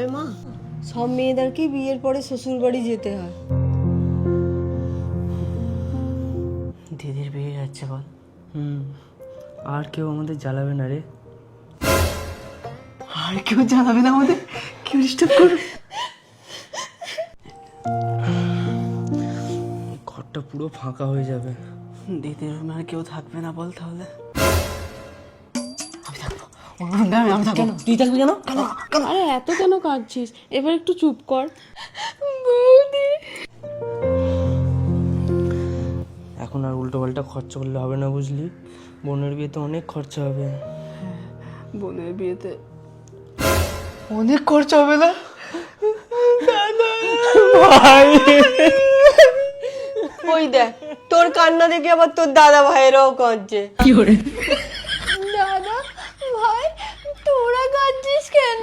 রে মা, সব মেয়েদেরকেই বিয়ের পরে শ্বশুর বাড়ি যেতে হয়। দিদির বিয়ে যাচ্ছে বল। আর কেউ আমাদের জ্বালাবে না রে। আর কেউ জ্বালাবে না আমাদের, কেউ ডিস্টার্ব করবে। ঘরটা পুরো ফাঁকা হয়ে যাবে। দিদির রুমে আর কেউ থাকবে না বল তাহলে। আমি থাকবো, আমি থাকবো। তুই থাকবি কেন? আরে এত কেন কাঁদছিস? এবার একটু চুপ কর। বৌদি, এখন আর উল্টো পাল্টা খরচা করলে হবে না বুঝলি, বোনের বিয়েতে অনেক খরচা হবে। বোনের বিয়েতে অনেক খরচা হবে না? ওই দেখ, তোর কান্না দেখে আবার তোর দাদা ভাইয়েরাও কাঁদছে। দাদা ভাই, তোরা কাঁদছিস কেন?